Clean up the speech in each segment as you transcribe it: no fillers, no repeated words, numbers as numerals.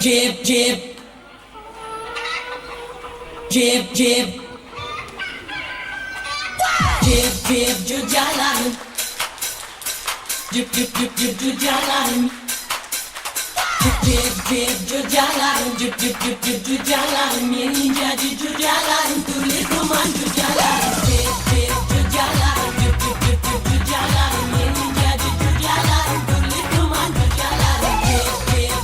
Jib, jib, jib, jib, jib, jib, jib, jalan, jib, jib, jib, jib, jib, jalan, jib, jib, jib, jib, jalan, jib, jib, jib, jib, jib, jalan, yeni jadi jib jalan, tulis roman jib jalan, jib, jib, jib, jalan, jib, jib, jib, jib, jib, jalan, yeni jadi jib jalan, tulis roman jib jalan, jib, jib, jib, jalan.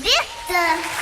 Bitti.